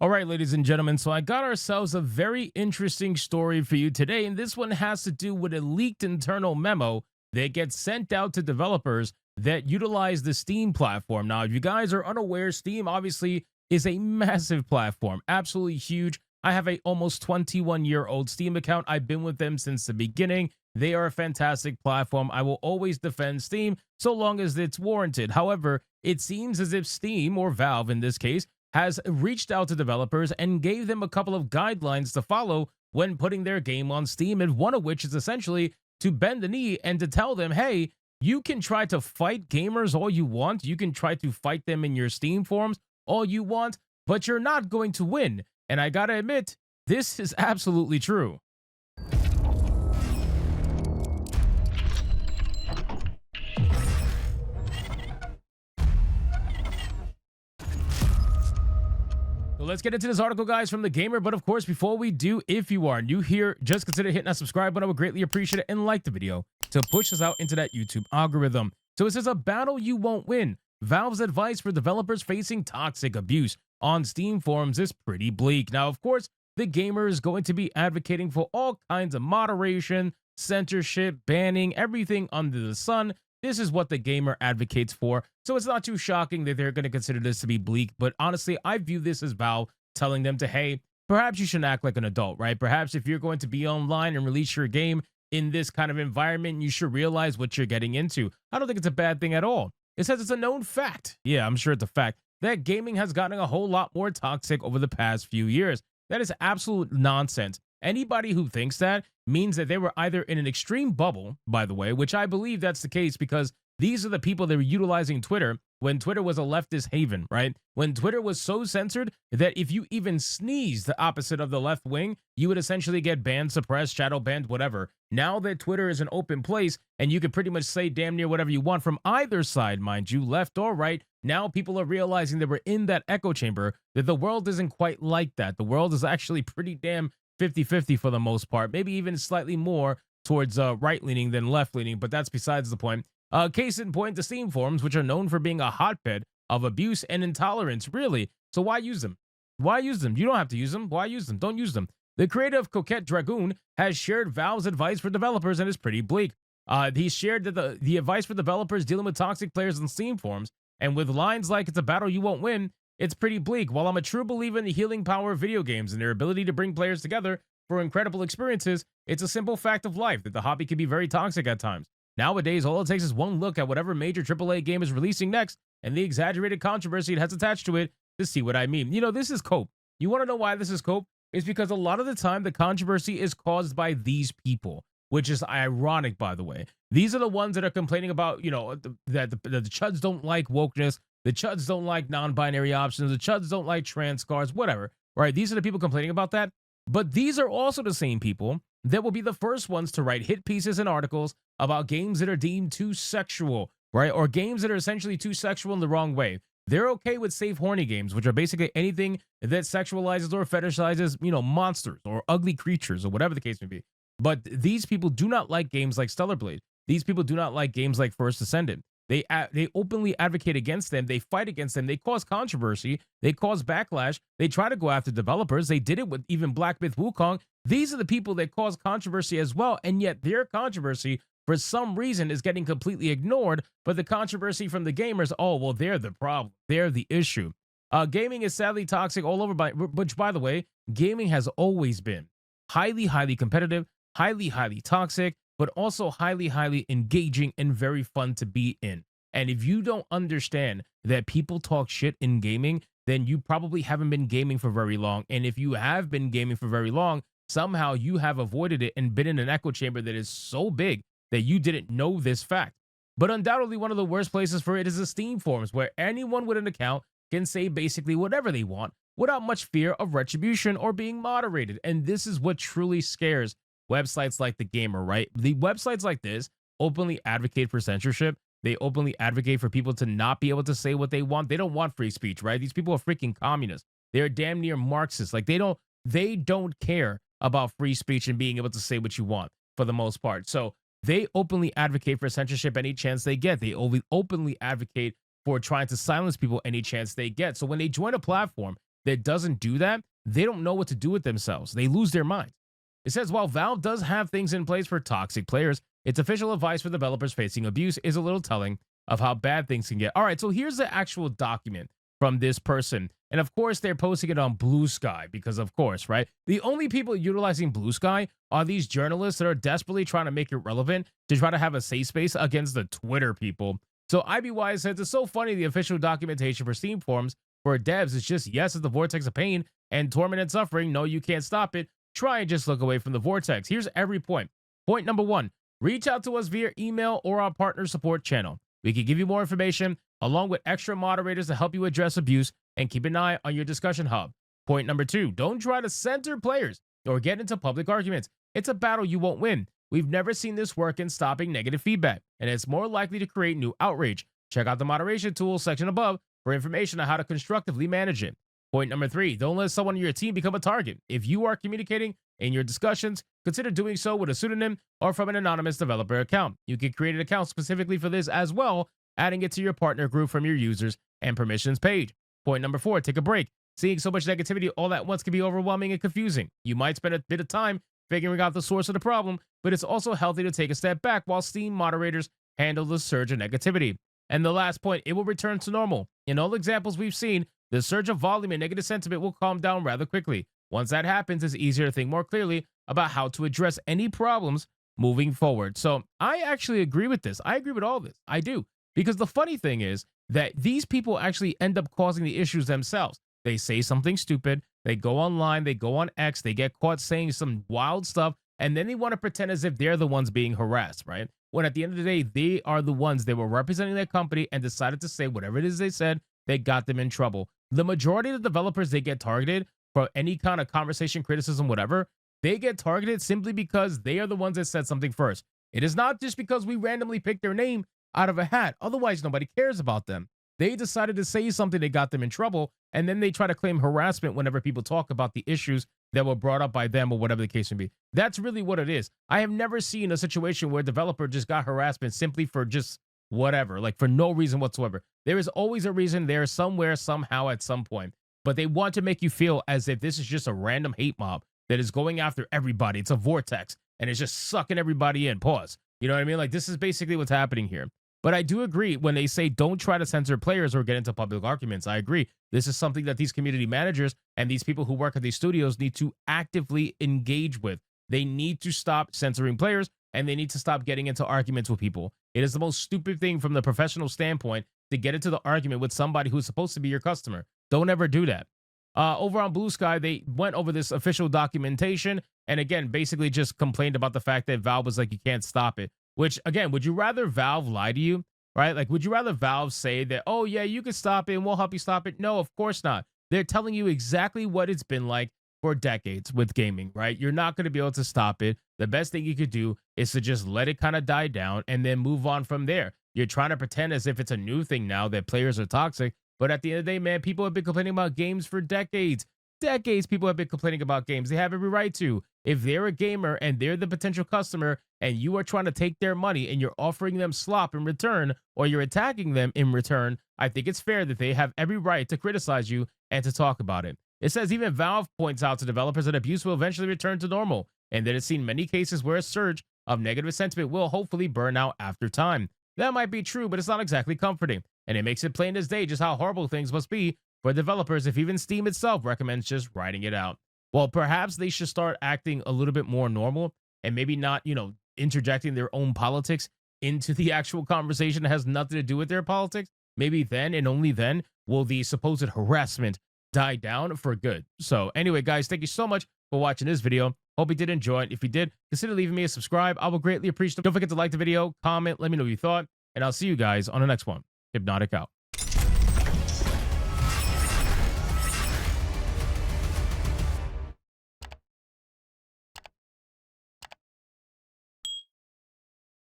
All right, ladies and gentlemen, so I got ourselves a very interesting story for you today, and this one has to do with a leaked internal memo that gets sent out to developers that utilize the Steam platform. Now, if you guys are unaware, Steam obviously is a massive platform, absolutely huge. I have a almost 21-year-old Steam account. I've been with them since the beginning. They are a fantastic platform. I will always defend Steam so long as it's warranted. However, it seems as if Steam, or Valve in this case, has reached out to developers and gave them a couple of guidelines to follow when putting their game on Steam, and one of which is essentially to bend the knee and to tell them, hey, you can try to fight gamers all you want. You can try to fight them in your Steam forums all you want, but you're not going to win. And I gotta admit, this is absolutely true. So let's get into this article, guys, from The Gamer. But of course, before we do, if you are new here, just consider hitting that subscribe button. I would greatly appreciate it, and like the video to push us out into that YouTube algorithm. So it says, a battle you won't win. Valve's advice for developers facing toxic abuse on Steam forums is pretty bleak. Now, of course, The Gamer is going to be advocating for all kinds of moderation, censorship, banning, everything under the sun. This is what The Gamer advocates for, so it's not too shocking that they're going to consider this to be bleak. But honestly, I view this as Valve telling them to, hey, perhaps you shouldn't act like an adult, right? Perhaps if you're going to be online and release your game in this kind of environment, you should realize what you're getting into. I don't think it's a bad thing at all. It says it's a known fact. Yeah, I'm sure it's a fact that gaming has gotten a whole lot more toxic over the past few years. That is absolute nonsense. Anybody who thinks that means that they were either in an extreme bubble, by the way, which I believe that's the case, because these are the people that were utilizing Twitter when Twitter was a leftist haven, right? When Twitter was so censored that if you even sneezed the opposite of the left wing, you would essentially get banned, suppressed, shadow banned, whatever. Now that Twitter is an open place and you can pretty much say damn near whatever you want from either side, mind you, left or right, now people are realizing that we're in that echo chamber, that the world isn't quite like that. The world is actually pretty damn 50-50 for the most part, maybe even slightly more towards right-leaning than left-leaning, but that's besides the point. Case in point, the Steam forums, which are known for being a hotbed of abuse and intolerance, really. So why use them? Why use them? You don't have to use them. Why use them? Don't use them. The creator of Coquette Dragoon has shared Valve's advice for developers, and it's pretty bleak. He shared that the advice for developers dealing with toxic players in Steam forums, and with lines like, it's a battle you won't win, it's pretty bleak. While I'm a true believer in the healing power of video games and their ability to bring players together for incredible experiences, it's a simple fact of life that the hobby can be very toxic at times. Nowadays, all it takes is one look at whatever major AAA game is releasing next and the exaggerated controversy it has attached to it to see what I mean. You know, this is cope. You want to know why this is cope? It's because a lot of the time the controversy is caused by these people, which is ironic, by the way. These are the ones that are complaining about, you know, that the CHUDS don't like wokeness, the CHUDS don't like non-binary options, the CHUDS don't like trans cars, whatever, right? These are the people complaining about that. But these are also the same people that will be the first ones to write hit pieces and articles about games that are deemed too sexual, right? Or games that are essentially too sexual in the wrong way. They're okay with safe horny games, which are basically anything that sexualizes or fetishizes, you know, monsters or ugly creatures or whatever the case may be. But these people do not like games like Stellar Blade. These people do not like games like First Descendant. They openly advocate against them. They fight against them. They cause controversy. They cause backlash. They try to go after developers. They did it with even Black Myth Wukong. These are the people that cause controversy as well, and yet their controversy, for some reason, is getting completely ignored. But the controversy from the gamers, oh, well, they're the problem. They're the issue. Gaming is sadly toxic all over, which, by the way, gaming has always been highly, highly competitive, highly, highly toxic, but also highly, highly engaging and very fun to be in. And if you don't understand that people talk shit in gaming, then you probably haven't been gaming for very long. And if you have been gaming for very long, somehow you have avoided it and been in an echo chamber that is so big that you didn't know this fact. But undoubtedly, one of the worst places for it is the Steam forums, where anyone with an account can say basically whatever they want without much fear of retribution or being moderated. And this is what truly scares websites like The Gamer, right? The websites like this openly advocate for censorship. They openly advocate for people to not be able to say what they want. They don't want free speech, right? These people are freaking communists. They're damn near Marxists. Like they don't care about free speech and being able to say what you want for the most part. So they openly advocate for censorship any chance they get. They openly advocate for trying to silence people any chance they get. So when they join a platform that doesn't do that, they don't know what to do with themselves. They lose their mind. It says, while Valve does have things in place for toxic players, its official advice for developers facing abuse is a little telling of how bad things can get. All right, so here's the actual document from this person. And of course, they're posting it on Blue Sky because, of course, right? The only people utilizing Blue Sky are these journalists that are desperately trying to make it relevant to try to have a safe space against the Twitter people. So IBY says, it's so funny the official documentation for Steam forums for devs is just, yes, it's the vortex of pain and torment and suffering. No, you can't stop it. Try and just look away from the vortex. Here's every point. Point number 1, reach out to us via email or our partner support channel. We can give you more information along with extra moderators to help you address abuse and keep an eye on your discussion hub. Point number 2, don't try to censor players or get into public arguments. It's a battle you won't win. We've never seen this work in stopping negative feedback, and it's more likely to create new outrage. Check out the moderation tools section above for information on how to constructively manage it. Point number 3, don't let someone on your team become a target. If you are communicating in your discussions, consider doing so with a pseudonym or from an anonymous developer account. You can create an account specifically for this as well, adding it to your partner group from your users and permissions page. Point number 4, take a break. Seeing so much negativity all at once can be overwhelming and confusing. You might spend a bit of time figuring out the source of the problem, but it's also healthy to take a step back while Steam moderators handle the surge of negativity. And the last point, it will return to normal. In all examples we've seen, the surge of volume and negative sentiment will calm down rather quickly. Once that happens, it's easier to think more clearly about how to address any problems moving forward. So I actually agree with this. I agree with all this. I do. Because the funny thing is that these people actually end up causing the issues themselves. They say something stupid. They go online. They go on X. They get caught saying some wild stuff. And then they want to pretend as if they're the ones being harassed, right? When at the end of the day, they are the ones that were representing their company and decided to say whatever it is they said, they got them in trouble. The majority of the developers, they get targeted for any kind of conversation, criticism, whatever. They get targeted simply because they are the ones that said something first. It is not just because we randomly picked their name out of a hat. Otherwise, nobody cares about them. They decided to say something that got them in trouble, and then they try to claim harassment whenever people talk about the issues that were brought up by them or whatever the case may be. That's really what it is. I have never seen a situation where a developer just got harassment simply for just whatever, like for no reason whatsoever. There is always a reason there somewhere, somehow, at some point. But they want to make you feel as if this is just a random hate mob that is going after everybody. It's a vortex, and it's just sucking everybody in. Pause. You know what I mean? Like, this is basically what's happening here. But I do agree when they say don't try to censor players or get into public arguments. I agree. This is something that these community managers and these people who work at these studios need to actively engage with. They need to stop censoring players, and they need to stop getting into arguments with people. It is the most stupid thing from the professional standpoint to get into the argument with somebody who's supposed to be your customer. Don't ever do that. Over on Blue Sky, they went over this official documentation and again, basically just complained about the fact that Valve was like, you can't stop it. Which, again, would you rather Valve lie to you, right? Like, would you rather Valve say that, oh, yeah, you can stop it and we'll help you stop it? No, of course not. They're telling you exactly what it's been like for decades with gaming, right? You're not going to be able to stop it. The best thing you could do is to just let it kind of die down and then move on from there. You're trying to pretend as if it's a new thing now that players are toxic. But at the end of the day, man, people have been complaining about games for decades. Decades, people have been complaining about games. They have every right to. If they're a gamer and they're the potential customer and you are trying to take their money and you're offering them slop in return or you're attacking them in return, I think it's fair that they have every right to criticize you and to talk about it. It says even Valve points out to developers that abuse will eventually return to normal and that it's seen many cases where a surge of negative sentiment will hopefully burn out after time. That might be true, but it's not exactly comforting. And it makes it plain as day just how horrible things must be for developers if even Steam itself recommends just writing it out. Well, perhaps they should start acting a little bit more normal and maybe not, interjecting their own politics into the actual conversation that has nothing to do with their politics. Maybe then and only then will the supposed harassment die down for good. So anyway, guys, thank you so much for watching this video. Hope you did enjoy it. If you did, consider leaving me a subscribe. I will greatly appreciate it. Don't forget to like the video, comment, let me know what you thought, and I'll see you guys on the next one. Hypnotic out.